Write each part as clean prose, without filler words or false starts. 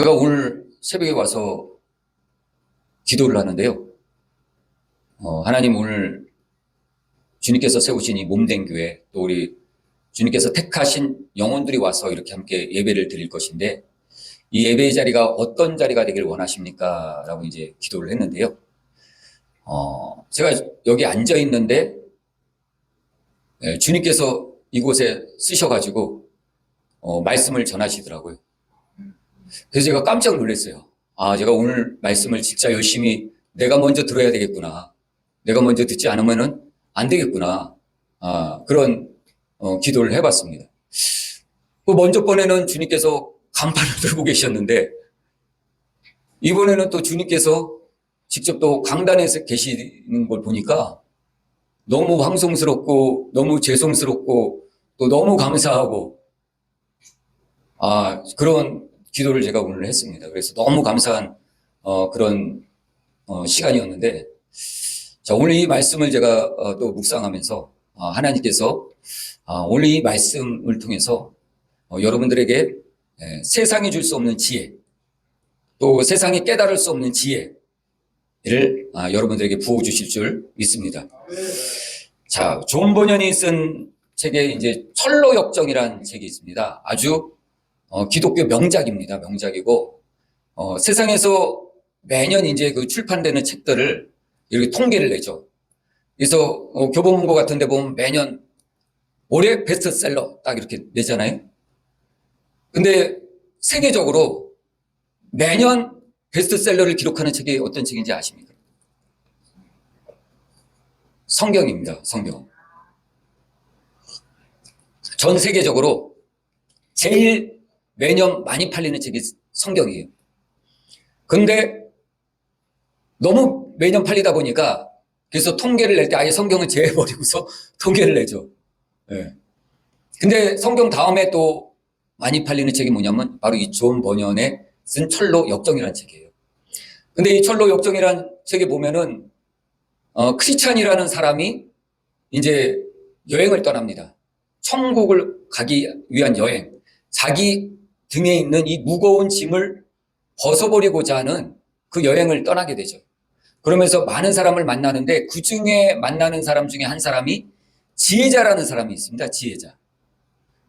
제가 오늘 새벽에 와서 기도를 하는데요. 하나님 오늘 주님께서 세우신 이 몸된 교회, 또 우리 주님께서 택하신 영혼들이 와서 이렇게 함께 예배를 드릴 것인데, 이 예배의 자리가 어떤 자리가 되길 원하십니까? 라고 이제 기도를 했는데요. 제가 여기 앉아 있는데, 주님께서 이곳에 쓰셔가지고, 말씀을 전하시더라고요. 그래서 제가 깜짝 놀랐어요. 제가 오늘 말씀을 진짜 열심히 내가 먼저 들어야 되겠구나. 내가 먼저 듣지 않으면은 안 되겠구나. 그런 기도를 해봤습니다. 그 먼저 번에는 주님께서 간판을 들고 계셨는데, 이번에는 또 주님께서 직접 또 강단에서 계시는 걸 보니까 너무 황송스럽고 너무 죄송스럽고 또 너무 감사하고, 그런 기도를 제가 오늘 했습니다. 그래서 너무 감사한 그런 시간이었는데, 자, 오늘 이 말씀을 제가 또 묵상하면서 하나님께서 오늘 이 말씀을 통해서 여러분들에게 세상이 줄 수 없는 지혜, 또 세상이 깨달을 수 없는 지혜를 여러분들에게 부어주실 줄 믿습니다. 자, 존 버년이 쓴 책에 이제 철로역정이라는 책이 있습니다. 아주 기독교 명작입니다. 명작이고, 세상에서 매년 이제 그 출판되는 책들을 이렇게 통계를 내죠. 그래서 교보문고 같은 데 보면 매년 올해 베스트셀러 딱 이렇게 내잖아요. 근데 세계적으로 매년 베스트셀러를 기록하는 책이 어떤 책인지 아십니까? 성경입니다. 성경. 전 세계적으로 제일 매년 많이 팔리는 책이 성경이에요. 근데 너무 매년 팔리다 보니까 그래서 통계를 낼 때 아예 성경을 제해버리고서 통계를 내죠. 네. 근데 성경 다음에 또 많이 팔리는 책이 뭐냐면 바로 이 존 버년의 쓴 철로 역정이라는 책이에요. 근데 이 철로 역정이라는 책에 보면은 크리스찬이라는 사람이 이제 여행을 떠납니다. 천국을 가기 위한 여행. 자기 등에 있는 이 무거운 짐을 벗어버리고자 하는 그 여행을 떠나게 되죠. 그러면서 많은 사람을 만나는데 그 중에 만나는 사람 중에 한 사람이 지혜자라는 사람이 있습니다. 지혜자.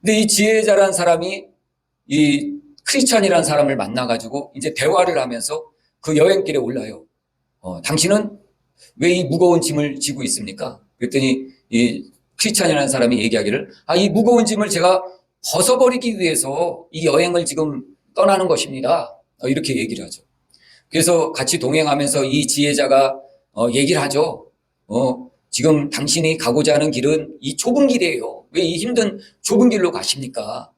근데 이 지혜자라는 사람이 이 크리스찬이라는 사람을 만나가지고 이제 대화를 하면서 그 여행길에 올라요. 당신은 왜 이 무거운 짐을 지고 있습니까? 그랬더니 이 크리스찬이라는 사람이 얘기하기를, 이 무거운 짐을 제가 벗어버리기 위해서 이 여행을 지금 떠나는 것입니다. 이렇게 얘기를 하죠. 그래서 같이 동행하면서 이 지혜자가 얘기를 하죠. 지금 당신이 가고자 하는 길은 이 좁은 길이에요. 왜 이 힘든 좁은 길로 가십니까?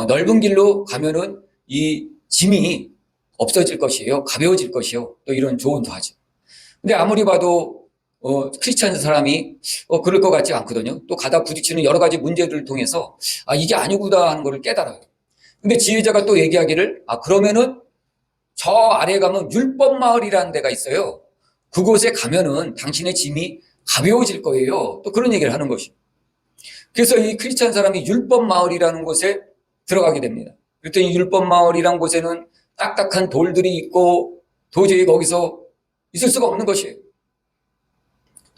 넓은 길로 가면은 이 짐이 없어질 것이에요. 가벼워질 것이요. 또 이런 조언도 하죠. 근데 아무리 봐도 크리스찬 사람이 그럴 것 같지 않거든요. 또 가다 부딪히는 여러 가지 문제들을 통해서 이게 아니구나 하는 것을 깨달아요. 근데 지혜자가 또 얘기하기를, 그러면은 저 아래에 가면 율법마을이라는 데가 있어요. 그곳에 가면은 당신의 짐이 가벼워질 거예요. 또 그런 얘기를 하는 것이죠. 그래서 이 크리스찬 사람이 율법마을이라는 곳에 들어가게 됩니다. 그랬더니 율법마을이라는 곳에는 딱딱한 돌들이 있고 도저히 거기서 있을 수가 없는 것이에요.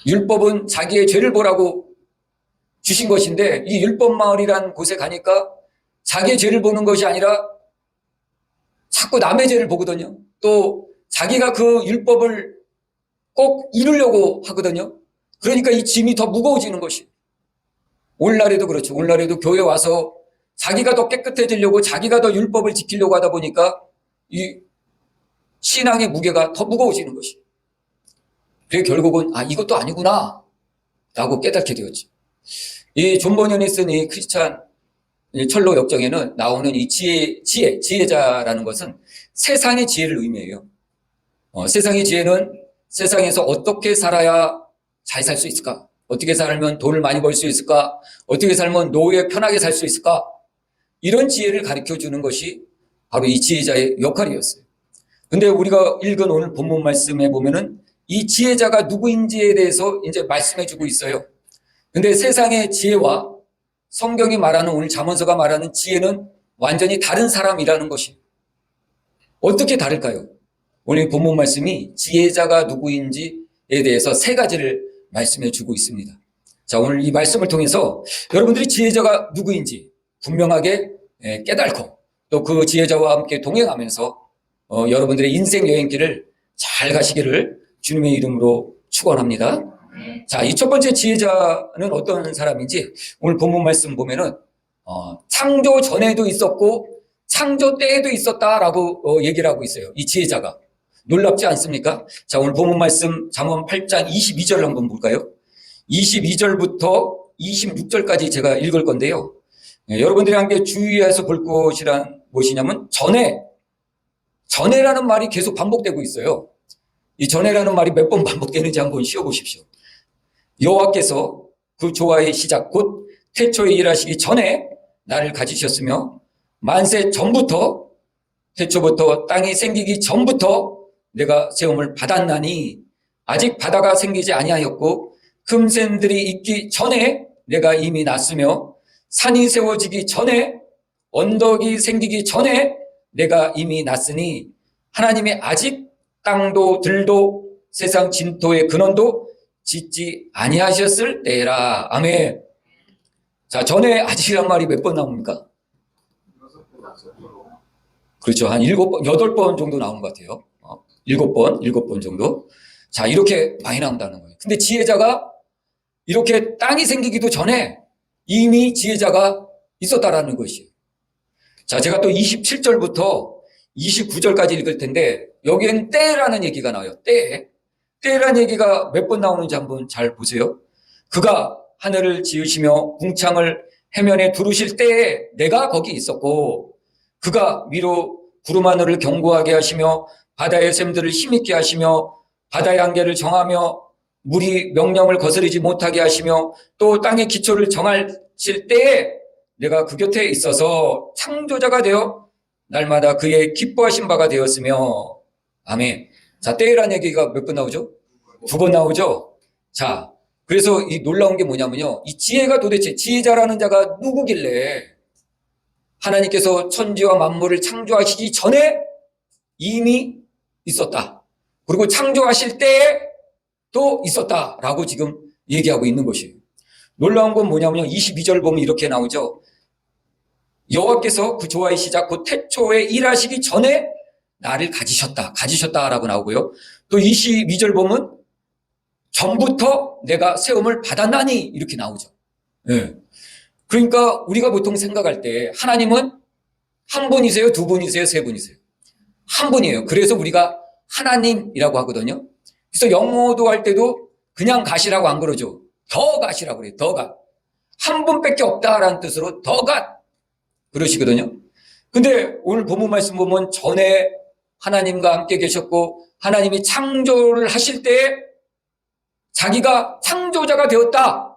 율법은 자기의 죄를 보라고 주신 것인데 이 율법마을이라는 곳에 가니까 자기의 죄를 보는 것이 아니라 자꾸 남의 죄를 보거든요. 또 자기가 그 율법을 꼭 이루려고 하거든요. 그러니까 이 짐이 더 무거워지는 것이. 오늘날에도 그렇죠. 오늘날에도 교회 와서 자기가 더 깨끗해지려고 자기가 더 율법을 지키려고 하다 보니까 이 신앙의 무게가 더 무거워지는 것이. 그래서 결국은 이것도 아니구나 라고 깨닫게 되었죠. 이 존 버년이 쓴 이 크리스찬 철로 역정에는 나오는 이 지혜자라는 것은 세상의 지혜를 의미해요. 세상의 지혜는 세상에서 어떻게 살아야 잘 살 수 있을까? 어떻게 살면 돈을 많이 벌 수 있을까? 어떻게 살면 노후에 편하게 살 수 있을까? 이런 지혜를 가르쳐 주는 것이 바로 이 지혜자의 역할이었어요. 근데 우리가 읽은 오늘 본문 말씀에 보면은 이 지혜자가 누구인지에 대해서 이제 말씀해 주고 있어요. 근데 세상의 지혜와 성경이 말하는 오늘 잠언서가 말하는 지혜는 완전히 다른 사람이라는 것이. 어떻게 다를까요? 오늘 본문 말씀이 지혜자가 누구인지에 대해서 세 가지를 말씀해 주고 있습니다. 자, 오늘 이 말씀을 통해서 여러분들이 지혜자가 누구인지 분명하게 깨닫고 또 그 지혜자와 함께 동행하면서 여러분들의 인생 여행길을 잘 가시기를 주님의 이름으로 축원합니다. 자, 이 첫 번째 지혜자는 어떤 사람인지 오늘 본문 말씀 보면은 창조 전에도 있었고 창조 때에도 있었다라고 얘기를 하고 있어요. 이 지혜자가. 놀랍지 않습니까? 자, 오늘 본문 말씀 잠언 8장 22절 한번 볼까요? 22절부터 26절까지 제가 읽을 건데요. 여러분들이 함께 주의해서 볼 것이란 무엇이냐면 전에라는 말이 계속 반복되고 있어요. 이 전에라는 말이 몇 번 반복되는지 한번 쉬어보십시오. 여호와께서 그 조화의 시작 곧 태초에 일하시기 전에 나를 가지셨으며 만세 전부터 태초부터 땅이 생기기 전부터 내가 세움을 받았나니 아직 바다가 생기지 아니하였고 금샘들이 있기 전에 내가 이미 났으며 산이 세워지기 전에 언덕이 생기기 전에 내가 이미 났으니 하나님이 아직 땅도 들도 세상 진토의 근원도 짓지 아니하셨을 때라. 아멘. 자, 전에 아직이란 말이 몇 번 나옵니까? 그렇죠. 한 7번, 8번 정도 나오는 것 같아요. 7번 정도. 자, 이렇게 많이 나온다는 거예요. 근데 지혜자가 이렇게 땅이 생기기도 전에 이미 지혜자가 있었다라는 것이에요. 자, 제가 또 27절부터 29절까지 읽을 텐데 여기엔 때라는 얘기가 나와요. 때라는 얘기가 몇 번 나오는지 한번 잘 보세요. 그가 하늘을 지으시며 궁창을 해면에 두르실 때에 내가 거기 있었고 그가 위로 구름 하늘을 견고하게 하시며 바다의 샘들을 힘있게 하시며 바다의 안개를 정하며 물이 명령을 거스르지 못하게 하시며 또 땅의 기초를 정하실 때에 내가 그 곁에 있어서 창조자가 되어 날마다 그의 기뻐하신 바가 되었으며 아멘. 자, 때라는 얘기가 몇 번 나오죠? 2번 나오죠? 자, 그래서 이 놀라운 게 뭐냐면요. 이 지혜가 도대체 지혜자라는 자가 누구길래 하나님께서 천지와 만물을 창조하시기 전에 이미 있었다. 그리고 창조하실 때에 또 있었다라고 지금 얘기하고 있는 것이에요. 놀라운 건 뭐냐면요. 22절 보면 이렇게 나오죠. 여호와께서 그 조화의 시작 곧 태초에 일하시기 전에 나를 가지셨다라고 나오고요. 또 22절 보면 전부터 내가 세움을 받았나니 이렇게 나오죠. 네. 그러니까 우리가 보통 생각할 때 하나님은 한 분이세요? 두 분이세요? 세 분이세요? 한 분이에요. 그래서 우리가 하나님이라고 하거든요. 그래서 영어도 할 때도 그냥 가시라고 안 그러죠. 더 가시라고 그래요. 더 가. 한 분밖에 없다라는 뜻으로 더 가. 그러시거든요. 근데 오늘 본문 말씀 보면 전에 하나님과 함께 계셨고 하나님이 창조를 하실 때 자기가 창조자가 되었다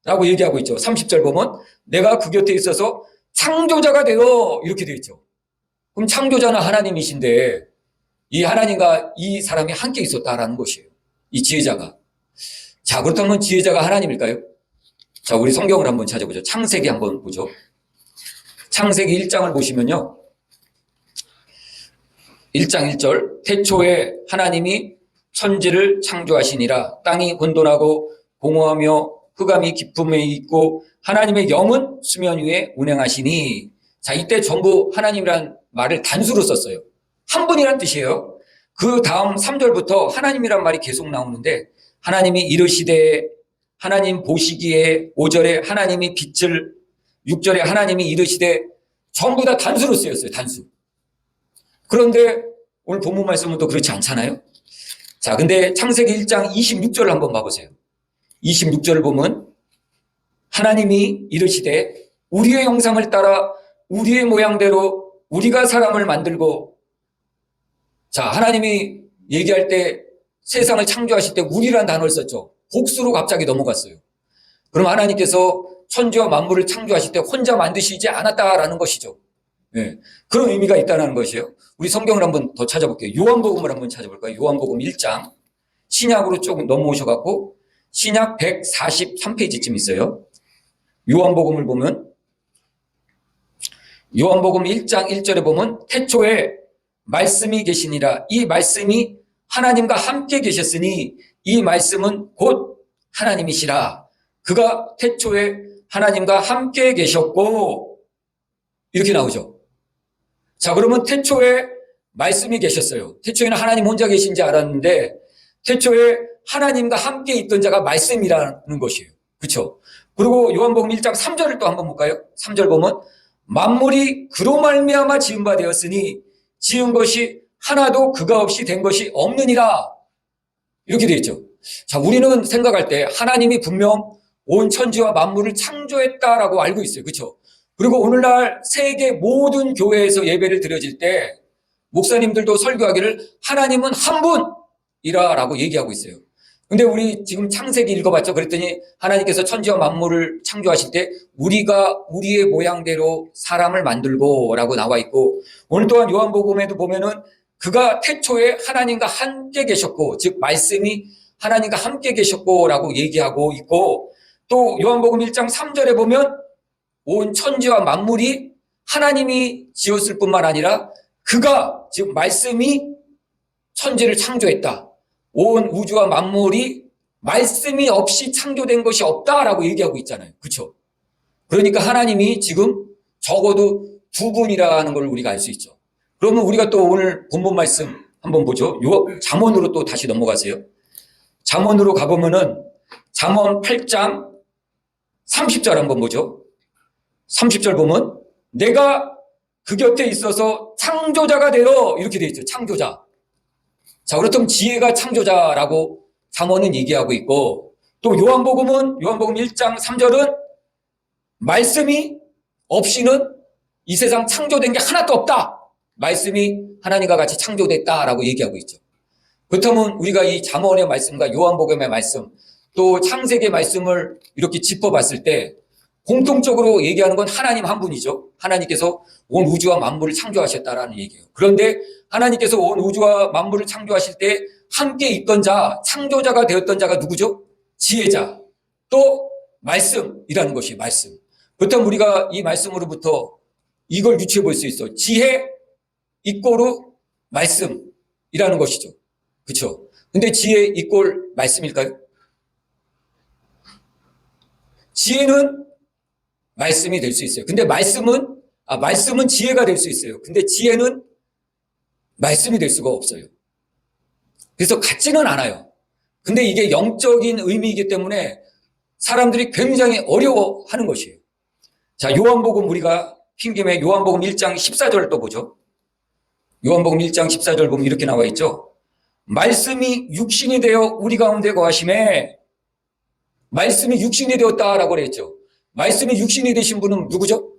라고 얘기하고 있죠. 30절 보면 내가 그 곁에 있어서 창조자가 되어 이렇게 되어 있죠. 그럼 창조자는 하나님이신데 이 하나님과 이 사람이 함께 있었다라는 것이에요. 이 지혜자가. 자, 그렇다면 지혜자가 하나님일까요? 자, 우리 성경을 한번 찾아보죠. 창세기 한번 보죠. 창세기 1장을 보시면요. 1장 1절 태초에 하나님이 천지를 창조하시니라 땅이 혼돈하고 공허하며 흑암이 깊음에 있고 하나님의 영은 수면 위에 운행하시니 자 이때 전부 하나님이란 말을 단수로 썼어요. 한 분이란 뜻이에요. 그 다음 3절부터 하나님이란 말이 계속 나오는데 하나님이 이르시되 하나님 보시기에 5절에 하나님이 빛을 6절에 하나님이 이르시되 전부 다 단수로 쓰였어요. 단수. 그런데 오늘 본문 말씀은 또 그렇지 않잖아요. 자, 근데 창세기 1장 26절을 한번 봐보세요. 26절을 보면 하나님이 이르시되 우리의 형상을 따라 우리의 모양대로 우리가 사람을 만들고 자, 하나님이 얘기할 때 세상을 창조하실 때 우리란 단어를 썼죠. 복수로 갑자기 넘어갔어요. 그럼 하나님께서 천지와 만물을 창조하실 때 혼자 만드시지 않았다라는 것이죠. 네. 그런 의미가 있다는 것이에요. 우리 성경을 한번 더 찾아볼게요. 요한복음을 한번 찾아볼까요? 요한복음 1장. 신약으로 조금 넘어오셔갖고 신약 143페이지쯤 있어요. 요한복음을 보면 요한복음 1장 1절에 보면 태초에 말씀이 계시니라. 이 말씀이 하나님과 함께 계셨으니 이 말씀은 곧 하나님이시라. 그가 태초에 하나님과 함께 계셨고, 이렇게 나오죠. 자, 그러면 태초에 말씀이 계셨어요. 태초에는 하나님 혼자 계신지 알았는데 태초에 하나님과 함께 있던 자가 말씀이라는 것이에요. 그렇죠? 그리고 요한복음 1장 3절을 또 한번 볼까요? 3절 보면 만물이 그로 말미암아 지은 바 되었으니 지은 것이 하나도 그가 없이 된 것이 없느니라. 이렇게 되어 있죠. 자, 우리는 생각할 때 하나님이 분명 온 천지와 만물을 창조했다라고 알고 있어요. 그렇죠? 그리고 오늘날 세계 모든 교회에서 예배를 드려질 때 목사님들도 설교하기를 하나님은 한 분이라고 얘기하고 있어요. 근데 우리 지금 창세기 읽어봤죠? 그랬더니 하나님께서 천지와 만물을 창조하실 때 우리가 우리의 모양대로 사람을 만들고 라고 나와 있고, 오늘 또한 요한복음에도 보면은 그가 태초에 하나님과 함께 계셨고, 즉 말씀이 하나님과 함께 계셨고 라고 얘기하고 있고, 또 요한복음 1장 3절에 보면 온 천지와 만물이 하나님이 지었을 뿐만 아니라 그가, 즉 말씀이 천지를 창조했다. 온 우주와 만물이 말씀이 없이 창조된 것이 없다라고 얘기하고 있잖아요. 그렇죠? 그러니까 하나님이 지금 적어도 두 분이라는 걸 우리가 알 수 있죠. 그러면 우리가 또 오늘 본문 말씀 한번 보죠. 잠언으로 또 다시 넘어가세요. 잠언으로 가보면은 잠언 8장 30절 한번 보죠. 30절 보면 내가 그 곁에 있어서 창조자가 되어, 이렇게 되어 있죠. 창조자. 자, 그렇다면 지혜가 창조자라고 잠언은 얘기하고 있고, 또 요한복음 1장 3절은 말씀이 없이는 이 세상 창조된 게 하나도 없다. 말씀이 하나님과 같이 창조됐다라고 얘기하고 있죠. 그렇다면 우리가 이 잠언의 말씀과 요한복음의 말씀, 또 창세기의 말씀을 이렇게 짚어봤을 때 공통적으로 얘기하는 건 하나님 한 분이죠. 하나님께서 온 우주와 만물을 창조하셨다라는 얘기예요. 그런데 하나님께서 온 우주와 만물을 창조하실 때 함께 있던 자, 창조자가 되었던 자가 누구죠? 지혜자, 또 말씀이라는 것이 말씀. 그렇다면 우리가 이 말씀으로부터 이걸 유추해 볼 수 있어. 지혜 이꼬르 말씀이라는 것이죠. 그렇죠? 근데 지혜 이꼴 말씀일까요? 지혜는 말씀이 될 수 있어요. 근데 말씀은 지혜가 될 수 있어요. 근데 지혜는 말씀이 될 수가 없어요. 그래서 같지는 않아요. 근데 이게 영적인 의미이기 때문에 사람들이 굉장히 어려워하는 것이에요. 자, 요한복음 우리가 핑김에 요한복음 1장 14절 또 보죠. 요한복음 1장 14절 보면 이렇게 나와 있죠. 말씀이 육신이 되어 우리 가운데 거하심에, 말씀이 육신이 되었다라고 그랬죠. 말씀이 육신이 되신 분은 누구죠?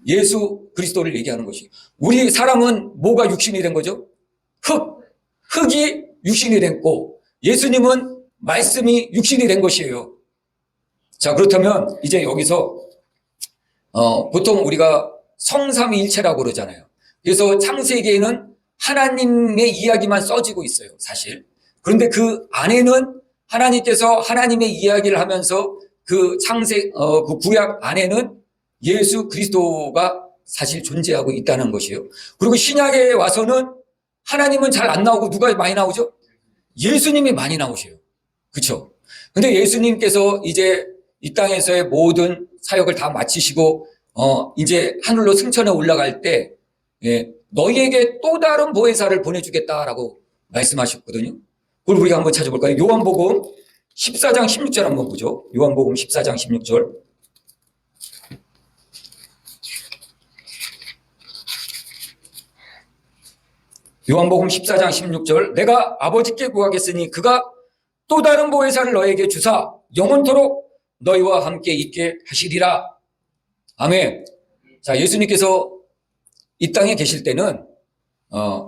예수 그리스도를 얘기하는 것이에요. 우리 사람은 뭐가 육신이 된 거죠? 흙이 육신이 됐고, 예수님은 말씀이 육신이 된 것이에요. 자, 그렇다면 이제 여기서 보통 우리가 성삼위일체라고 그러잖아요. 그래서 창세기에는 하나님의 이야기만 써지고 있어요, 사실. 그런데 그 안에는 하나님께서 하나님의 이야기를 하면서 그 그 구약 안에는 예수 그리스도가 사실 존재하고 있다는 것이에요. 그리고 신약에 와서는 하나님은 잘 안 나오고 누가 많이 나오죠? 예수님이 많이 나오셔요. 그렇죠? 근데 예수님께서 이제 이 땅에서의 모든 사역을 다 마치시고 이제 하늘로 승천해 올라갈 때 너희에게 또 다른 보혜사를 보내주겠다라고 말씀하셨거든요. 그걸 우리가 한번 찾아볼까요? 요한복음 14장 16절 한번 보죠. 요한복음 14장 16절. 요한복음 14장 16절. 내가 아버지께 구하겠으니 그가 또 다른 보혜사를 너에게 주사 영원토록 너희와 함께 있게 하시리라. 아멘. 자, 예수님께서 이 땅에 계실 때는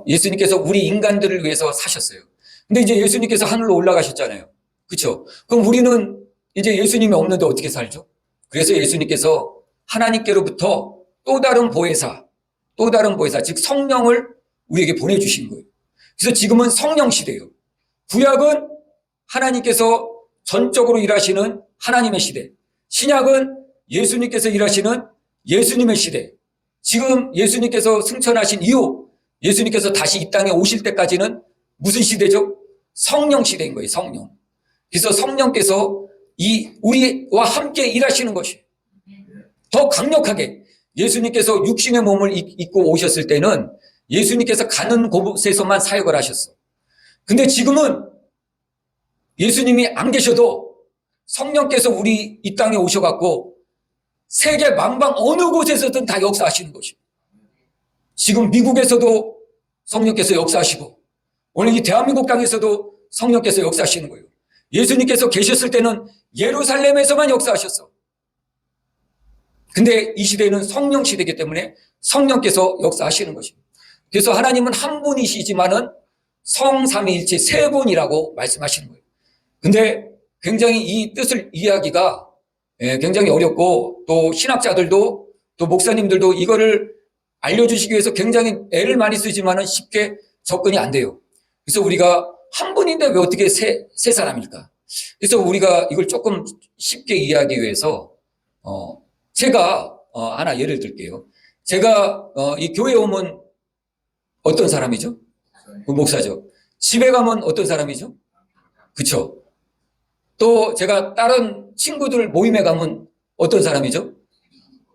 예수님께서 우리 인간들을 위해서 사셨어요. 근데 이제 예수님께서 하늘로 올라가셨잖아요. 그렇죠? 그럼 우리는 이제 예수님이 없는데 어떻게 살죠? 그래서 예수님께서 하나님께로부터 또 다른 보혜사, 즉 성령을 우리에게 보내주신 거예요. 그래서 지금은 성령 시대예요. 구약은 하나님께서 전적으로 일하시는 하나님의 시대, 신약은 예수님께서 일하시는 예수님의 시대. 지금 예수님께서 승천하신 이후 예수님께서 다시 이 땅에 오실 때까지는 무슨 시대죠? 성령 시대인 거예요. 성령. 그래서 성령께서 우리와 함께 일하시는 것이 더 강력하게 예수님께서 육신의 몸을 입고 오셨을 때는 예수님께서 가는 곳에서만 사역을 하셨어. 근데 지금은 예수님이 안 계셔도 성령께서 우리 이 땅에 오셔갖고 세계 만방 어느 곳에서든 다 역사하시는 것이에요. 지금 미국에서도 성령께서 역사하시고 오늘 이 대한민국 땅에서도 성령께서 역사하시는 거예요. 예수님께서 계셨을 때는 예루살렘에서만 역사하셨어. 근데 이 시대는 성령 시대이기 때문에 성령께서 역사하시는 것입니다. 그래서 하나님은 한 분이시지만은 성삼위일체 세 분이라고 말씀하시는 거예요. 근데 굉장히 이 뜻을 이해하기가 굉장히 어렵고 또 신학자들도 또 목사님들도 이거를 알려주시기 위해서 굉장히 애를 많이 쓰지만은 쉽게 접근이 안 돼요. 그래서 우리가 한 분인데 왜 어떻게 세 사람일까? 그래서 우리가 이걸 조금 쉽게 이해하기 위해서 제가 하나 예를 들게요. 제가 이 교회에 오면 어떤 사람이죠? 목사죠. 집에 가면 어떤 사람이죠? 그렇죠. 또 제가 다른 친구들 모임에 가면 어떤 사람이죠?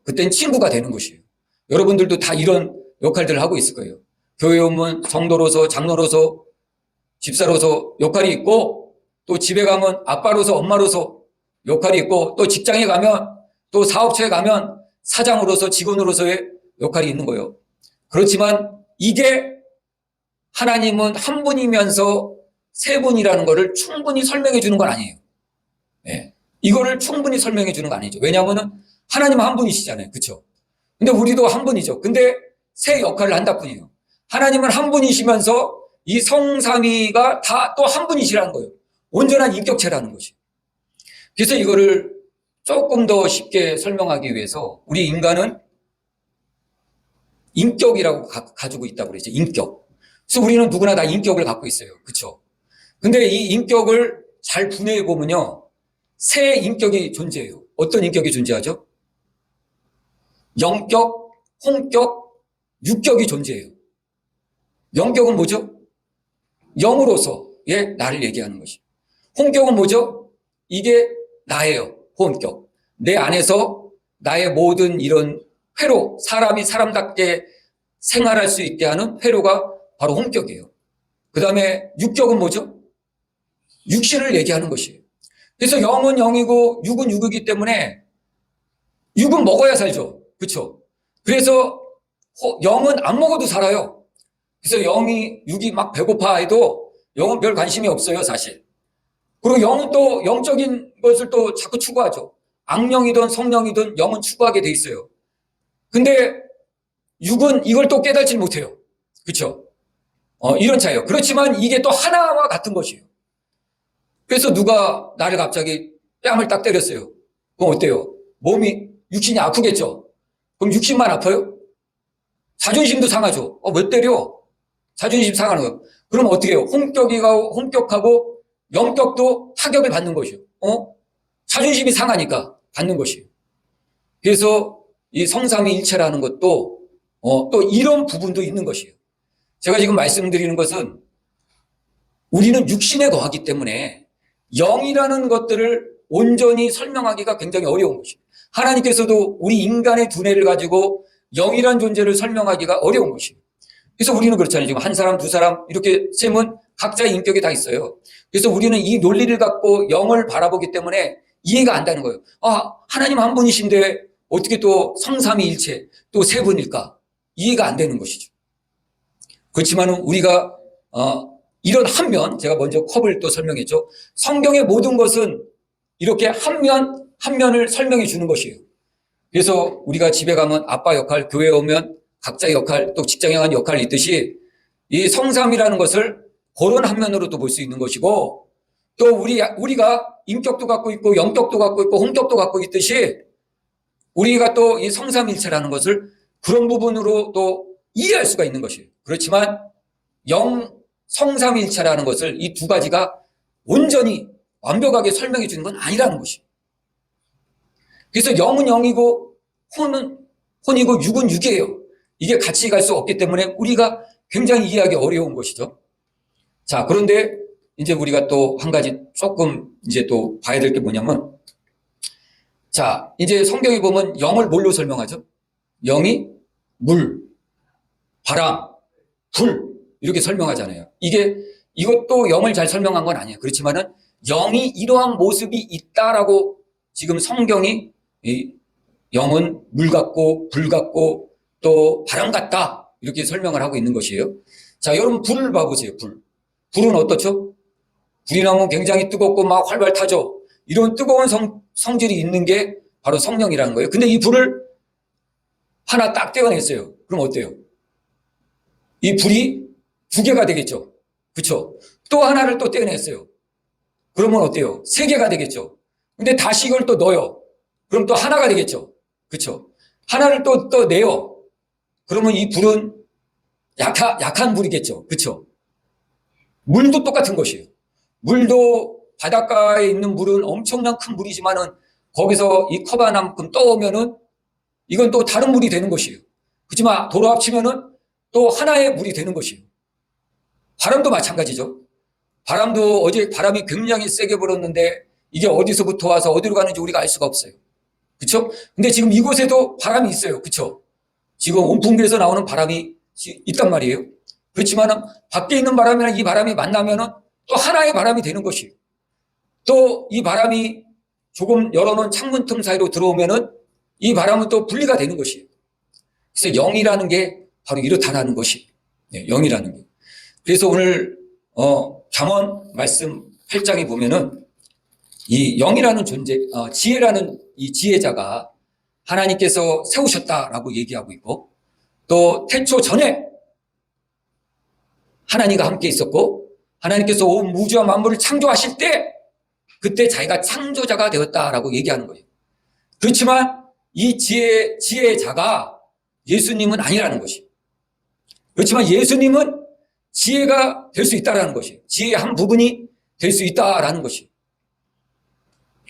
그땐 친구가 되는 것이에요. 여러분들도 다 이런 역할들을 하고 있을 거예요. 교회에 오면 성도로서, 장로로서, 집사로서 역할이 있고, 또 집에 가면 아빠로서, 엄마로서 역할이 있고, 또 직장에 가면, 또 사업체에 가면 사장으로서, 직원으로서의 역할이 있는 거예요. 그렇지만 이게 하나님은 한 분이면서 세 분이라는 것을 충분히 설명해 주는 건 아니에요. 네. 이거를 충분히 설명해 주는 건 아니죠. 왜냐하면 하나님은 한 분이시잖아요. 그렇죠? 근데 우리도 한 분이죠. 근데 세 역할을 한다 뿐이에요. 하나님은 한 분이시면서 이 성삼위가 다 또 한 분이시라는 거예요. 온전한 인격체라는 것이. 그래서 이거를 조금 더 쉽게 설명하기 위해서 우리 인간은 인격이라고 가지고 있다고 그러죠. 인격. 그래서 우리는 누구나 다 인격을 갖고 있어요. 그렇죠? 근데 이 인격을 잘 분해해 보면요. 세 인격이 존재해요. 어떤 인격이 존재하죠? 영격, 홍격, 육격이 존재해요. 영격은 뭐죠? 영으로서의 나를 얘기하는 것이. 홍격은 뭐죠? 이게 나예요. 홍격. 내 안에서 나의 모든 이런 회로, 사람이 사람답게 생활할 수 있게 하는 회로가 바로 홍격이에요. 그 다음에 육격은 뭐죠? 육신을 얘기하는 것이에요. 그래서 영은 영이고 육은 육이기 때문에 육은 먹어야 살죠. 그렇죠? 그래서 영은 안 먹어도 살아요. 그래서 육이 막 배고파 해도 영은 별 관심이 없어요, 사실. 그리고 영은 또 영적인 것을 또 자꾸 추구하죠. 악령이든 성령이든 영은 추구하게 돼 있어요. 근데 육은 이걸 또 깨닫지 못해요. 그렇죠? 이런 차이요. 그렇지만 이게 또 하나와 같은 것이에요. 그래서 누가 나를 갑자기 뺨을 딱 때렸어요. 그럼 어때요? 육신이 아프겠죠? 그럼 육신만 아파요? 자존심도 상하죠. 왜 때려? 자존심 상하는 거예요. 그럼 어떻게 해요? 홍격하고 영격도 타격을 받는 것이에요. 자존심이 상하니까 받는 것이에요. 그래서 이 성삼위일체라는 것도 또 이런 부분도 있는 것이에요. 제가 지금 말씀드리는 것은 우리는 육신에 거하기 때문에 영이라는 것들을 온전히 설명하기가 굉장히 어려운 것이에요. 하나님께서도 우리 인간의 두뇌를 가지고 영이라는 존재를 설명하기가 어려운 것이에요. 그래서 우리는 그렇잖아요. 지금 한 사람, 두 사람 이렇게 셈은 각자의 인격이 다 있어요. 그래서 우리는 이 논리를 갖고 영을 바라보기 때문에 이해가 안 되는 거예요. 하나님 한 분이신데 어떻게 또 성삼위일체 또 세 분일까? 이해가 안 되는 것이죠. 그렇지만 우리가 이런 한 면, 제가 먼저 컵을 또 설명했죠. 성경의 모든 것은 이렇게 한 면을 설명해 주는 것이에요. 그래서 우리가 집에 가면 아빠 역할, 교회에 오면 각자의 역할, 또 직장에 가는 역할이 있듯이 이 성삼이라는 것을 그런 한 면으로도 볼 수 있는 것이고, 또 우리가 인격도 갖고 있고 영격도 갖고 있고 홍격도 갖고 있듯이 우리가 또 이 성삼일체라는 것을 그런 부분으로 또 이해할 수가 있는 것이에요. 그렇지만 성삼일체라는 것을 이 두 가지가 온전히 완벽하게 설명해 주는 건 아니라는 것이에요. 그래서 영은 영이고 혼이고 육은 육이에요. 이게 같이 갈 수 없기 때문에 우리가 굉장히 이해하기 어려운 것이죠. 자, 그런데 이제 우리가 또 한 가지 조금 이제 또 봐야 될 게 뭐냐면, 자, 이제 성경에 보면 영을 뭘로 설명하죠? 영이 물, 바람, 불 이렇게 설명하잖아요. 이것도 영을 잘 설명한 건 아니에요. 그렇지만은 영이 이러한 모습이 있다라고 지금 성경이 이 영은 물 같고 불 같고 또 바람 같다 이렇게 설명을 하고 있는 것이에요. 자, 여러분 불을 봐보세요. 불은 어떻죠? 불이 나면 굉장히 뜨겁고 막 활발 타죠. 이런 뜨거운 성질이 있는 게 바로 성령이라는 거예요. 근데 이 불을 하나 딱 떼어냈어요. 그럼 어때요? 이 불이 두 개가 되겠죠. 그렇죠? 또 하나를 또 떼어냈어요. 그러면 어때요? 세 개가 되겠죠. 근데 다시 이걸 또 넣어요. 그럼 또 하나가 되겠죠. 그렇죠? 하나를 또 내요. 그러면 이 불은 약한 불이겠죠. 그렇죠? 물도 똑같은 것이에요. 물도 바닷가에 있는 물은 엄청난 큰 물이지만은 거기서 이 컵 하나만큼 떠오면은 이건 또 다른 물이 되는 것이에요. 그렇지만 도로 합치면은 또 하나의 물이 되는 것이에요. 바람도 마찬가지죠. 바람도 어제 바람이 굉장히 세게 불었는데 이게 어디서부터 와서 어디로 가는지 우리가 알 수가 없어요. 그렇죠? 근데 지금 이곳에도 바람이 있어요. 그렇죠? 지금 온풍기에서 나오는 바람이 있단 말이에요. 그렇지만 밖에 있는 바람이랑 이 바람이 만나면은 또 하나의 바람이 되는 것이에요. 또 이 바람이 조금 열어놓은 창문 틈 사이로 들어오면은 이 바람은 또 분리가 되는 것이에요. 그래서 영이라는 게 바로 이렇다라는 것이 영이라는 게. 그래서 오늘 잠언 말씀 8장에 보면은 이 영이라는 존재, 지혜라는 이 지혜자가 하나님께서 세우셨다라고 얘기하고 있고 또 태초 전에 하나님과 함께 있었고 하나님께서 온 우주와 만물을 창조하실 때 그때 자기가 창조자가 되었다라고 얘기하는 거예요. 그렇지만 이 지혜자가 예수님은 아니라는 것이에요. 그렇지만 예수님은 지혜가 될 수 있다라는 것이에요. 지혜의 한 부분이 될 수 있다라는 것이에요.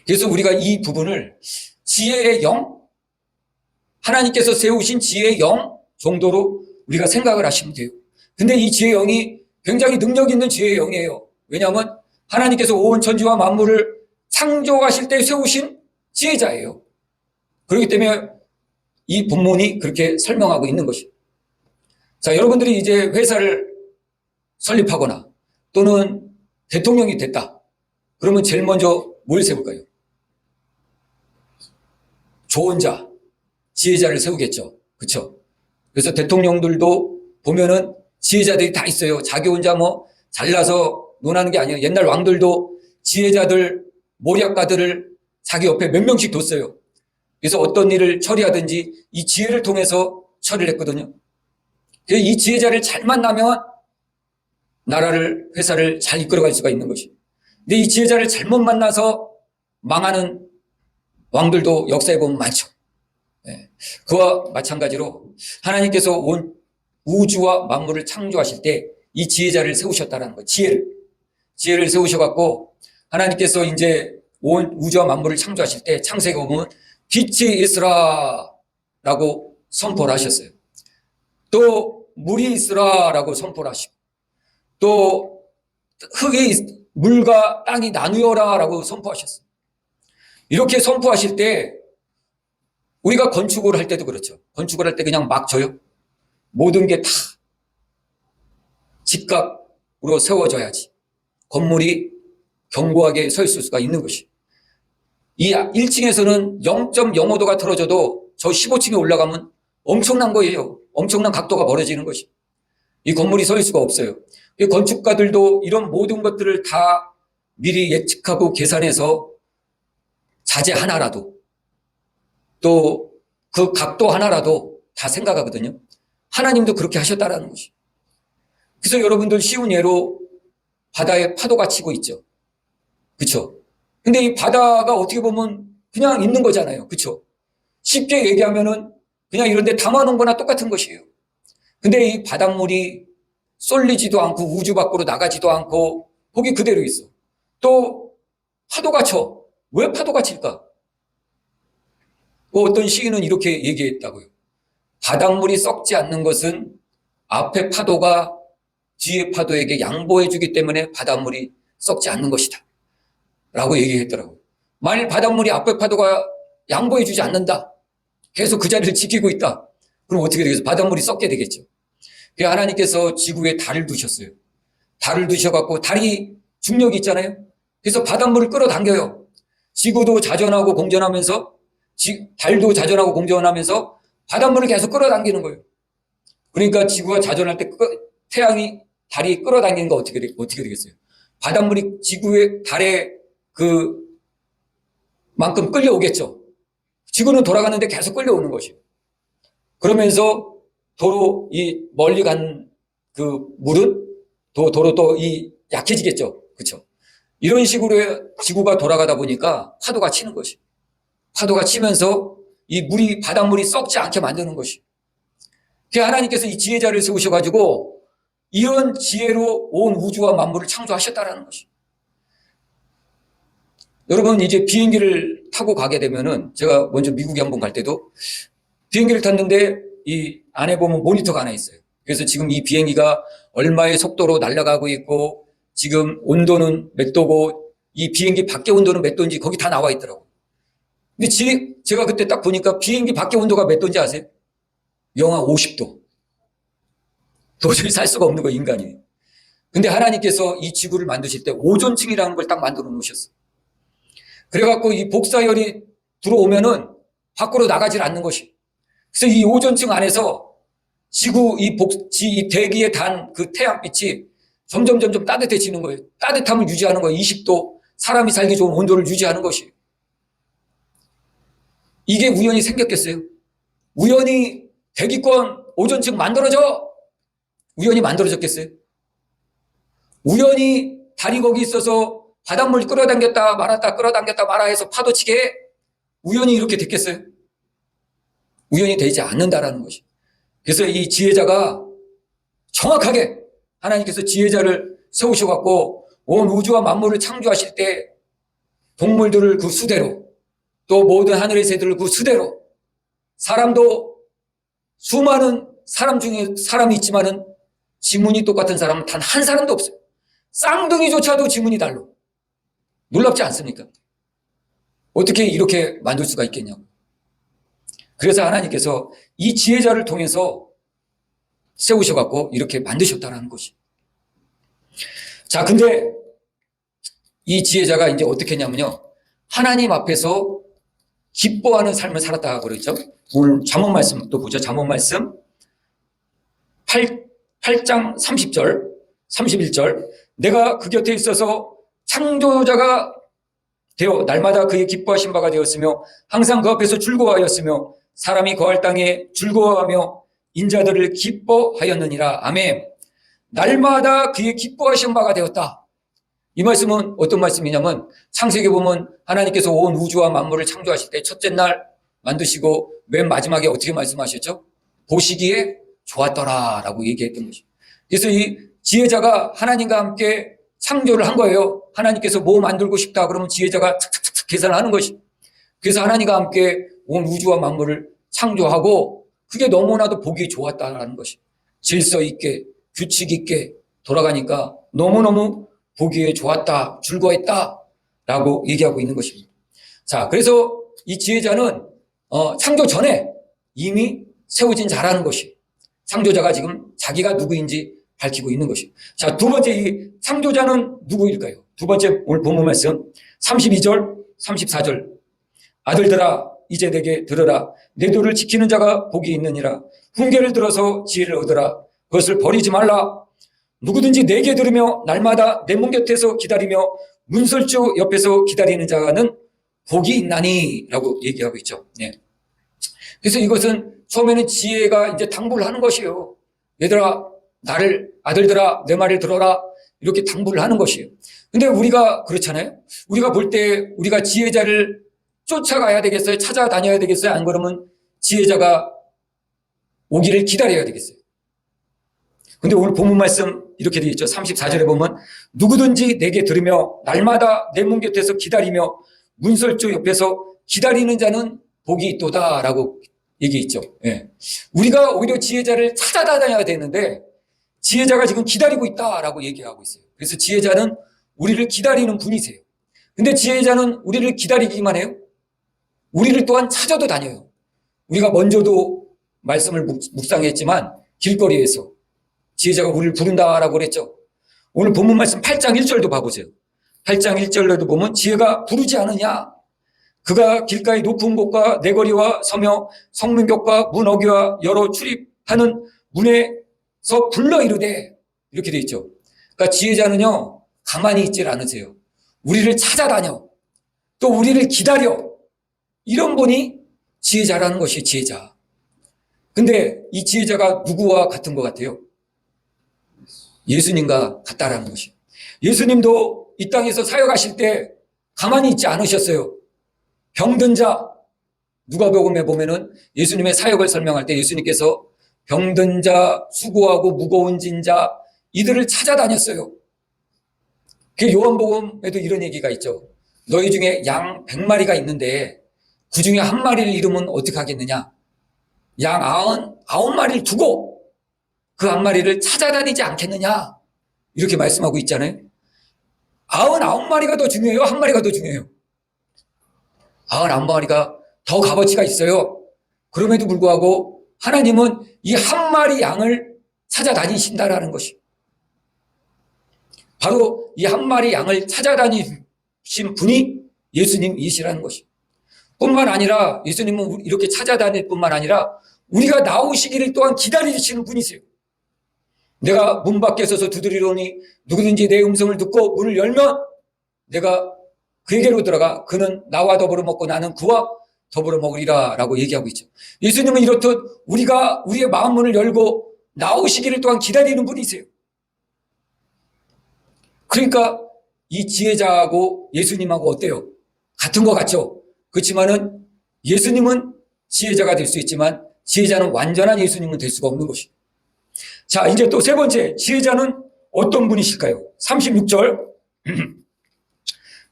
그래서 우리가 이 부분을 지혜의 영, 하나님께서 세우신 지혜의 영 정도로 우리가 생각을 하시면 돼요. 근데 이 지혜의 영이 굉장히 능력 있는 지혜의 영이에요. 왜냐하면 하나님께서 온 천지와 만물을 창조하실 때 세우신 지혜자예요. 그렇기 때문에 이 본문이 그렇게 설명하고 있는 것이에요. 자, 여러분들이 이제 회사를 설립하거나 또는 대통령이 됐다. 그러면 제일 먼저 뭘 세울까요? 좋은 자, 지혜자를 세우겠죠. 그렇죠? 그래서 대통령들도 보면은 지혜자들이 다 있어요. 자기 혼자 뭐 잘나서 논하는 게 아니에요. 옛날 왕들도 지혜자들, 모략가들을 자기 옆에 몇 명씩 뒀어요. 그래서 어떤 일을 처리하든지 이 지혜를 통해서 처리를 했거든요. 그래서 이 지혜자를 잘 만나면 나라를, 회사를 잘 이끌어갈 수가 있는 것이에요. 근데 이 지혜자를 잘못 만나서 망하는 왕들도 역사에 보면 많죠. 그와 마찬가지로 하나님께서 온 우주와 만물을 창조하실 때 이 지혜자를 세우셨다는 거예요. 지혜를 세우셔갖고 하나님께서 이제 온 우주와 만물을 창조하실 때 창세기 보면 빛이 있으라라고 선포를 하셨어요. 또 물이 있으라라고 선포를 하시고 또 흙이 물과 땅이 나누어라라고 선포하셨어요. 이렇게 선포하실 때 우리가 건축을 할 때도 그렇죠. 건축을 할 때 그냥 막 져요. 모든 게 다 직각으로 세워져야지 건물이 견고하게 서 있을 수가 있는 것이. 이 1층에서는 0.05도가 틀어져도 저 15층에 올라가면 엄청난 거예요. 엄청난 각도가 벌어지는 것이. 이 건물이 서 있을 수가 없어요. 건축가들도 이런 모든 것들을 다 미리 예측하고 계산해서 자재 하나라도 또 그 각도 하나라도 다 생각하거든요. 하나님도 그렇게 하셨다라는 것이. 그래서 여러분들 쉬운 예로 바다에 파도가 치고 있죠. 그렇죠? 근데 이 바다가 어떻게 보면 그냥 있는 거잖아요. 그렇죠? 쉽게 얘기하면은 그냥 이런 데 담아놓은 거나 똑같은 것이에요. 근데 이 바닷물이 쏠리지도 않고 우주 밖으로 나가지도 않고 거기 그대로 있어. 또 파도가 쳐. 왜 파도가 칠까? 어떤 시인은 이렇게 얘기했다고요. 바닷물이 썩지 않는 것은 앞에 파도가 뒤에 파도에게 양보해 주기 때문에 바닷물이 썩지 않는 것이다 라고 얘기했더라고요. 만일 바닷물이 앞에 파도가 양보해 주지 않는다, 계속 그 자리를 지키고 있다, 그럼 어떻게 되겠어요? 바닷물이 썩게 되겠죠. 그래서 하나님께서 지구에 달을 두셨어요. 달을 두셔갖고, 달이 중력이 있잖아요. 그래서 바닷물을 끌어당겨요. 지구도 자전하고 공전하면서, 달도 자전하고 공전하면서 바닷물을 계속 끌어당기는 거예요. 그러니까 지구가 자전할 때 태양이 달이 끌어당기는 거 어떻게 되겠어요? 바닷물이 지구의 달에 만큼 끌려오겠죠. 지구는 돌아가는데 계속 끌려오는 것이에요. 그러면서 도로 이 멀리 간 그 물은 도로 또 이 약해지겠죠. 그렇죠? 이런 식으로 지구가 돌아가다 보니까 파도가 치는 것이. 파도가 치면서 이 바닷물이 썩지 않게 만드는 것이. 그래서 하나님께서 이 지혜자를 세우셔가지고 이런 지혜로 온 우주와 만물을 창조하셨다라는 것이. 여러분, 이제 비행기를 타고 가게 되면은, 제가 먼저 미국에 한번 갈 때도 비행기를 탔는데 이 안에 보면 모니터가 하나 있어요. 그래서 지금 이 비행기가 얼마의 속도로 날아가고 있고, 지금 온도는 몇 도고, 이 비행기 밖에 온도는 몇 도인지 거기 다 나와 있더라고요. 근데 제가 그때 딱 보니까 비행기 밖에 온도가 몇 도인지 아세요? 영하 50도. 도저히 살 수가 없는 거예요, 인간이. 근데 하나님께서 이 지구를 만드실 때 오존층이라는 걸 딱 만들어 놓으셨어요. 그래갖고 이 복사열이 들어오면은 밖으로 나가질 않는 것이. 그래서 이 오존층 안에서 지구 이 대기에 단 그 태양빛이 점점 따뜻해지는 거예요. 따뜻함을 유지하는 거예요. 20도, 사람이 살기 좋은 온도를 유지하는 것이. 이게 우연히 생겼겠어요? 우연히 대기권 오존층 만들어져? 우연히 만들어졌겠어요? 우연히 달이 거기 있어서 바닷물 끌어당겼다 말았다 끌어당겼다 말아 해서 파도치게 우연히 이렇게 됐겠어요? 우연히 되지 않는다라는 것이. 그래서 이 지혜자가 정확하게 하나님께서 지혜자를 세우셔갖고 온 우주와 만물을 창조하실 때 동물들을 그 수대로, 또 모든 하늘의 새들을 그 수대로, 사람도 수많은 사람 중에 사람이 있지만은 지문이 똑같은 사람은 단 한 사람도 없어요. 쌍둥이조차도 지문이 달라. 놀랍지 않습니까? 어떻게 이렇게 만들 수가 있겠냐고. 그래서 하나님께서 이 지혜자를 통해서 세우셔갖고 이렇게 만드셨다는 것이. 자, 근데 이 지혜자가 이제 어떻게 했냐면요. 하나님 앞에서 기뻐하는 삶을 살았다고 그랬죠. 오늘 잠언 말씀 또 보죠. 잠언 말씀 8장 30절, 31절. 내가 그 곁에 있어서 창조자가 되어 날마다 그의 기뻐하신 바가 되었으며 항상 그 앞에서 즐거워하였으며 사람이 거할 땅에 즐거워하며 인자들을 기뻐하였느니라. 아멘. 날마다 그의 기뻐하신 바가 되었다. 이 말씀은 어떤 말씀이냐면 창세기 보면 하나님께서 온 우주와 만물을 창조하실 때 첫째 날 만드시고 맨 마지막에 어떻게 말씀하셨죠? 보시기에 좋았더라라고 얘기했던 것이죠. 그래서 이 지혜자가 하나님과 함께 창조를 한 거예요. 하나님께서 뭐 만들고 싶다 그러면 지혜자가 착착착 계산하는 것이. 그래서 하나님과 함께 온 우주와 만물을 창조하고 그게 너무나도 보기 좋았다라는 것이. 질서 있게 규칙 있게 돌아가니까 너무너무 보기에 좋았다, 즐거웠다라고 얘기하고 있는 것입니다. 자, 그래서 이 지혜자는 창조 전에 이미 세워진 자라는 것이. 창조자가 지금 자기가 누구인지 밝히고 있는 것이. 자, 두 번째 이 창조자는 누구일까요? 두 번째 오늘 본문 말씀 32절, 34절. 아들들아 이제 내게 들으라. 내 도를 지키는 자가 복이 있느니라. 훈계를 들어서 지혜를 얻으라. 그것을 버리지 말라. 누구든지 내게 들으며 날마다 내 문 곁에서 기다리며 문설주 옆에서 기다리는 자는 복이 있나니 라고 얘기하고 있죠. 네. 그래서 이것은 처음에는 지혜가 이제 당부를 하는 것이에요. 얘들아, 아들들아, 내 말을 들어라. 이렇게 당부를 하는 것이에요. 근데 우리가 그렇잖아요. 우리가 볼 때 우리가 지혜자를 쫓아가야 되겠어요? 찾아다녀야 되겠어요? 안 그러면 지혜자가 오기를 기다려야 되겠어요? 근데 오늘 본문 말씀 이렇게 되어 있죠. 34절에 보면 누구든지 내게 들으며 날마다 내 문 곁에서 기다리며 문설주 옆에서 기다리는 자는 복이 있도다 라고 얘기 있죠. 예. 우리가 오히려 지혜자를 찾아다녀야 되는데 지혜자가 지금 기다리고 있다라고 얘기하고 있어요. 그래서 지혜자는 우리를 기다리는 분이세요. 근데 지혜자는 우리를 기다리기만 해요? 우리를 또한 찾아도 다녀요. 우리가 먼저도 말씀을 묵상했지만 길거리에서 지혜자가 우리를 부른다라고 그랬죠. 오늘 본문 말씀 8장 1절도 봐보세요. 8장 1절에도 보면 지혜가 부르지 않으냐? 그가 길가의 높은 곳과 내거리와 서며 성문격과 문어기와 여러 출입하는 문에서 불러 이르되 이렇게 돼 있죠. 그러니까 지혜자는요 가만히 있질 않으세요. 우리를 찾아다녀. 또 우리를 기다려. 이런 분이 지혜자라는 것이 지혜자. 근데 이 지혜자가 누구와 같은 것 같아요? 예수님과 같다라는 것이. 예수님도 이 땅에서 사역하실 때 가만히 있지 않으셨어요. 병든 자, 누가복음에 보면은 예수님의 사역을 설명할 때 예수님께서 병든 자, 수고하고 무거운 진자 이들을 찾아다녔어요. 그 요한복음에도 이런 얘기가 있죠. 너희 중에 양 100마리가 있는데 그 중에 한 마리를 잃으면 어떻게 하겠느냐? 양 99마리를 두고 그 한 마리를 찾아다니지 않겠느냐? 이렇게 말씀하고 있잖아요. 99마리가 더 중요해요? 한 마리가 더 중요해요? 99마리가 더 값어치가 있어요. 그럼에도 불구하고 하나님은 이 한 마리 양을 찾아다니신다라는 것이. 바로 이 한 마리 양을 찾아다니신 분이 예수님이시라는 것이. 뿐만 아니라 예수님은 이렇게 찾아다닐 뿐만 아니라 우리가 나오시기를 또한 기다리시는 분이세요. 내가 문 밖에 서서 두드리노니 누구든지 내 음성을 듣고 문을 열면 내가 그에게로 들어가 그는 나와 더불어 먹고 나는 그와 더불어 먹으리라 라고 얘기하고 있죠. 예수님은 이렇듯 우리가 우리의 마음 문을 열고 나오시기를 또한 기다리는 분이세요. 그러니까 이 지혜자하고 예수님하고 어때요? 같은 것 같죠? 그렇지만은 예수님은 지혜자가 될 수 있지만 지혜자는 완전한 예수님은 될 수가 없는 것이죠. 자, 이제 또 세 번째, 지혜자는 어떤 분이실까요? 36절.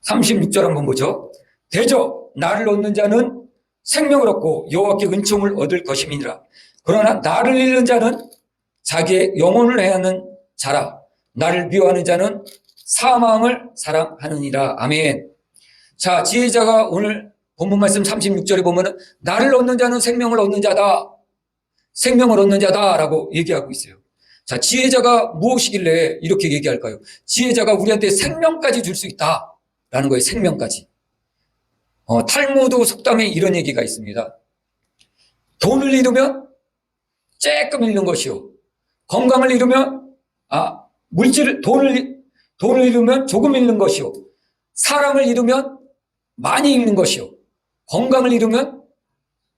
36절 한번 보죠. 대저 나를 얻는 자는 생명을 얻고 여호와께 은총을 얻을 것임이니라. 그러나 나를 잃는 자는 자기의 영혼을 해하는 자라. 나를 미워하는 자는 사망을 사랑하느니라. 아멘. 자, 지혜자가 오늘 본문 말씀 36절에 보면은 나를 얻는 자는 생명을 얻는 자다. 생명을 얻는 자다라고 얘기하고 있어요. 자, 지혜자가 무엇이길래 이렇게 얘기할까요? 지혜자가 우리한테 생명까지 줄 수 있다라는 거예요. 생명까지. 탈무드 속담에 이런 얘기가 있습니다. 돈을 잃으면 쬐끔 잃는 것이요. 건강을 잃으면 돈을 잃으면 조금 잃는 것이요. 사람을 잃으면 많이 잃는 것이요. 건강을 잃으면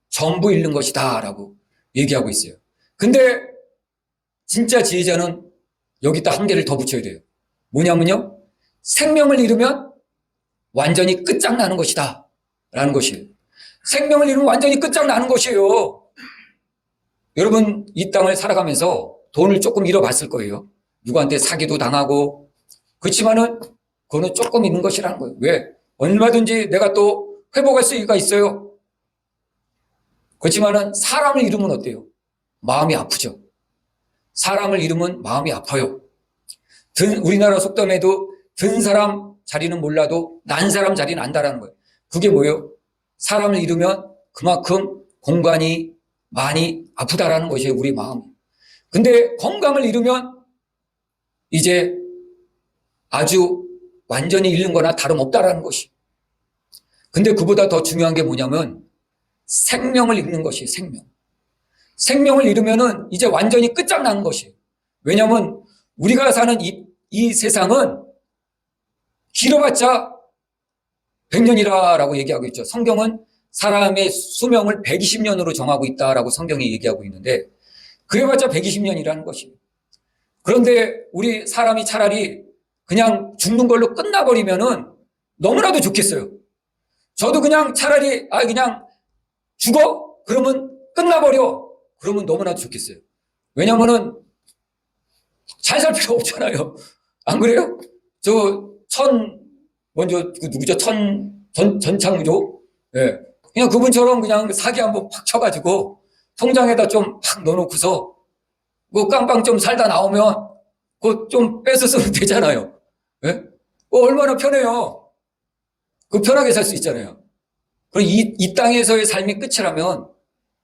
전부 잃는 것이다 라고 얘기하고 있어요. 근데 진짜 지혜자는 여기다 한 개를 더 붙여야 돼요. 뭐냐면요. 생명을 잃으면 완전히 끝장나는 것이다 라는 것이에요. 생명을 잃으면 완전히 끝장나는 것이에요. 여러분 이 땅을 살아가면서 돈을 조금 잃어봤을 거예요. 누구한테 사기도 당하고. 그렇지만은 그거는 조금 있는 것이라는 거예요. 왜? 얼마든지 내가 또 회복할 수가 있어요. 그렇지만은 사람을 잃으면 어때요? 마음이 아프죠. 사람을 잃으면 마음이 아파요. 우리나라 속담에도 든 사람 자리는 몰라도 난 사람 자리는 안다라는 거예요. 그게 뭐예요? 사람을 잃으면 그만큼 공간이 많이 아프다라는 것이에요. 우리 마음이. 근데 건강을 잃으면 이제 아주 완전히 잃는 거나 다름없다라는 것이. 근데 그보다 더 중요한 게 뭐냐면 생명을 잃는 것이에요. 생명을 잃으면은 이제 완전히 끝장나는 것이에요. 왜냐하면 우리가 사는 이 세상은 길어봤자 100년이라고 얘기하고 있죠. 성경은 사람의 수명을 120년으로 정하고 있다라고 성경이 얘기하고 있는데 그래봤자 120년이라는 것이에요. 그런데 우리 사람이 차라리 그냥 죽는 걸로 끝나버리면은 너무나도 좋겠어요. 저도 그냥 차라리 그냥 죽어? 그러면 끝나버려. 그러면 너무나도 좋겠어요. 왜냐면은 잘 살 필요 없잖아요. 안 그래요? 먼저 누구죠? 전창조. 예. 그냥 그분처럼 그냥 사기 한번 팍 쳐가지고 통장에다 좀 팍 넣어놓고서 뭐 깜빵 좀 살다 나오면 그거 좀 뺏어 쓰면 되잖아요. 예? 얼마나 편해요. 그 편하게 살 수 있잖아요. 그럼 이 땅에서의 삶이 끝이라면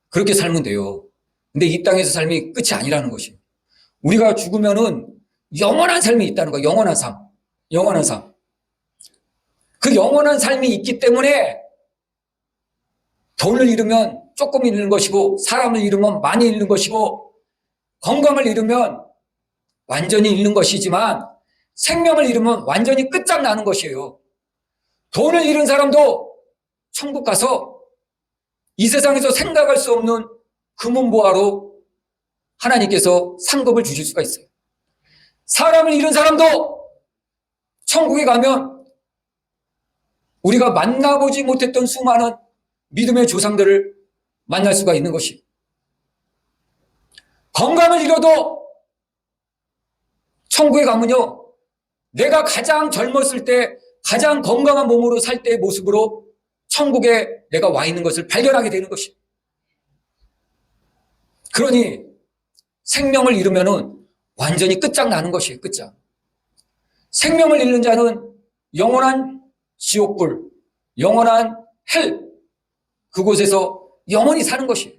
그렇게 살면 돼요. 근데 이 땅에서 삶이 끝이 아니라는 것이에요. 우리가 죽으면은 영원한 삶이 있다는 거예요. 영원한 삶. 영원한 삶. 그 영원한 삶이 있기 때문에 돈을 잃으면 조금 잃는 것이고, 사람을 잃으면 많이 잃는 것이고, 건강을 잃으면 완전히 잃는 것이지만 생명을 잃으면 완전히 끝장나는 것이에요. 돈을 잃은 사람도 천국 가서 이 세상에서 생각할 수 없는 금은보화로 하나님께서 상급을 주실 수가 있어요. 사람을 잃은 사람도 천국에 가면 우리가 만나보지 못했던 수많은 믿음의 조상들을 만날 수가 있는 것이에요. 건강을 잃어도 천국에 가면요, 내가 가장 젊었을 때 가장 건강한 몸으로 살 때의 모습으로 천국에 내가 와 있는 것을 발견하게 되는 것이에요. 그러니 생명을 잃으면은 완전히 끝장나는 것이에요. 끝장. 생명을 잃는 자는 영원한 지옥불, 영원한 헬, 그곳에서 영원히 사는 것이에요.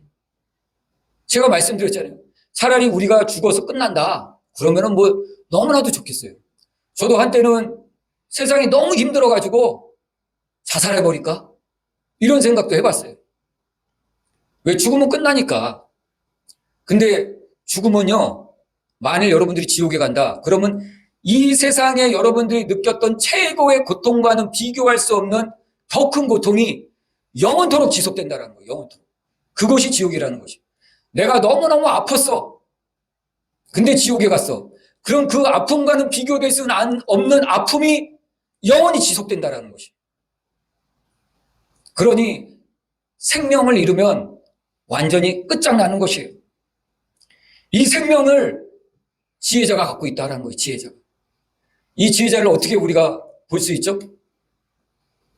제가 말씀드렸잖아요. 차라리 우리가 죽어서 끝난다. 그러면은 뭐 너무나도 좋겠어요. 저도 한때는 세상이 너무 힘들어가지고 자살해버릴까? 이런 생각도 해봤어요. 왜? 죽으면 끝나니까. 근데 죽으면요, 만일 여러분들이 지옥에 간다, 그러면 이 세상에 여러분들이 느꼈던 최고의 고통과는 비교할 수 없는 더 큰 고통이 영원토록 지속된다는 거예요. 영원토록. 그것이 지옥이라는 것이에요. 내가 너무너무 아팠어. 근데 지옥에 갔어. 그럼 그 아픔과는 비교될 수 없는 아픔이 영원히 지속된다는 것이에요. 그러니 생명을 잃으면 완전히 끝장나는 것이에요. 이 생명을 지혜자가 갖고 있다는 거예요. 지혜자가. 이 지혜자를 어떻게 우리가 볼 수 있죠?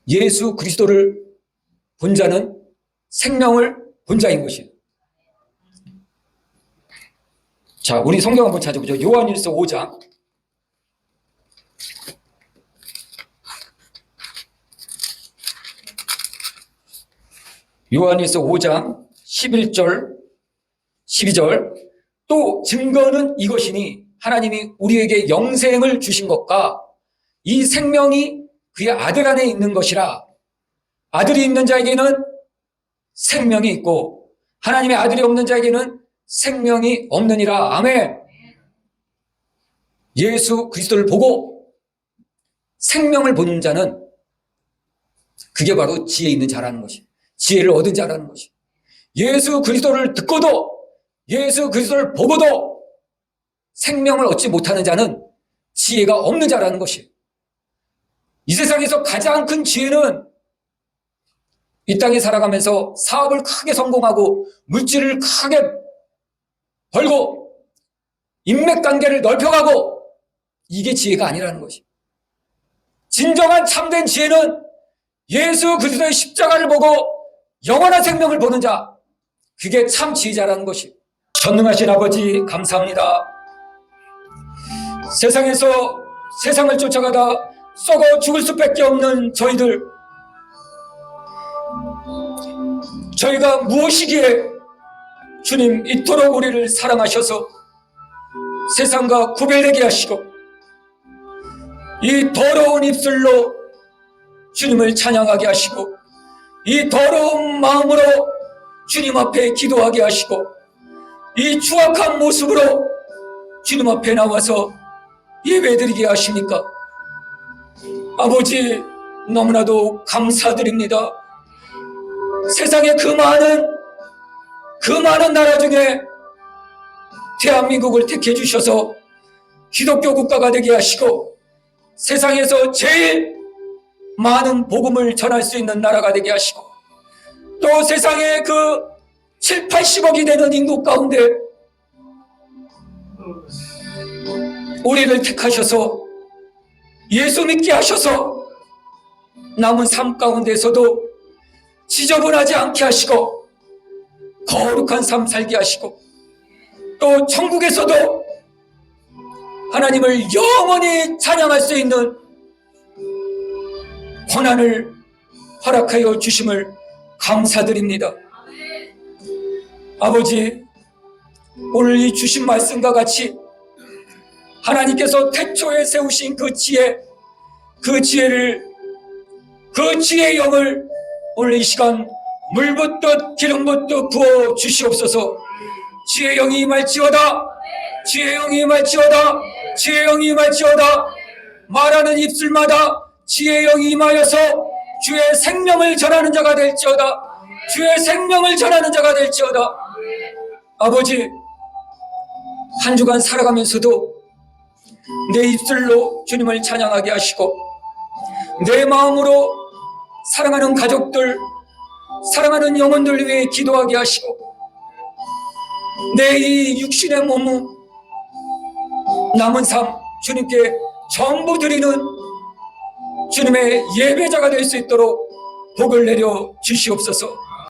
예수 그리스도를 본 자는 생명을 본 자인 것이에요. 자, 우리 성경 한번 찾아보죠. 요한일서 5장. 요한일서 5장 11절, 12절. 또 증거는 이것이니 하나님이 우리에게 영생을 주신 것과 이 생명이 그의 아들 안에 있는 것이라. 아들이 있는 자에게는 생명이 있고 하나님의 아들이 없는 자에게는 생명이 없느니라. 아멘. 예수 그리스도를 보고 생명을 보는 자는 그게 바로 지혜 있는 자라는 것이, 지혜를 얻은 자라는 것이. 예수 그리스도를 듣고도 예수 그리스도를 보고도 생명을 얻지 못하는 자는 지혜가 없는 자라는 것이. 이 세상에서 가장 큰 지혜는 이 땅에 살아가면서 사업을 크게 성공하고 물질을 크게 벌고 인맥관계를 넓혀가고, 이게 지혜가 아니라는 것이. 진정한 참된 지혜는 예수 그리스도의 십자가를 보고 영원한 생명을 보는 자, 그게 참 지혜자라는 것이. 전능하신 아버지 감사합니다. 세상에서 세상을 쫓아가다 썩어 죽을 수밖에 없는 저희가 무엇이기에 주님 이토록 우리를 사랑하셔서 세상과 구별되게 하시고 이 더러운 입술로 주님을 찬양하게 하시고 이 더러운 마음으로 주님 앞에 기도하게 하시고 이 추악한 모습으로 주님 앞에 나와서 예배드리게 하십니까? 아버지, 너무나도 감사드립니다. 세상의 그 많은 나라 중에 대한민국을 택해 주셔서 기독교 국가가 되게 하시고 세상에서 제일 많은 복음을 전할 수 있는 나라가 되게 하시고 또 세상에 그 7, 80억이 되는 인구 가운데 우리를 택하셔서 예수 믿게 하셔서 남은 삶 가운데서도 지저분하지 않게 하시고 거룩한 삶 살게 하시고 또 천국에서도 하나님을 영원히 찬양할 수 있는 권한을 허락하여 주심을 감사드립니다. 아버지, 오늘 이 주신 말씀과 같이 하나님께서 태초에 세우신 그 지혜, 그 지혜의 영을 오늘 이 시간 물 붓듯 기름 붓듯 부어 주시옵소서. 지혜의 영이 임할지어다. 지혜의 영이 임할지어다. 지혜의 영이 임할지어다. 말하는 입술마다 지혜의 영이 임하여서 주의 생명을 전하는 자가 될지어다. 주의 생명을 전하는 자가 될지어다. 아버지, 한 주간 살아가면서도 내 입술로 주님을 찬양하게 하시고 내 마음으로 사랑하는 가족들, 사랑하는 영혼들 위해 기도하게 하시고 내 이 육신의 몸은 남은 삶 주님께 전부 드리는 주님의 예배자가 될 수 있도록 복을 내려 주시옵소서.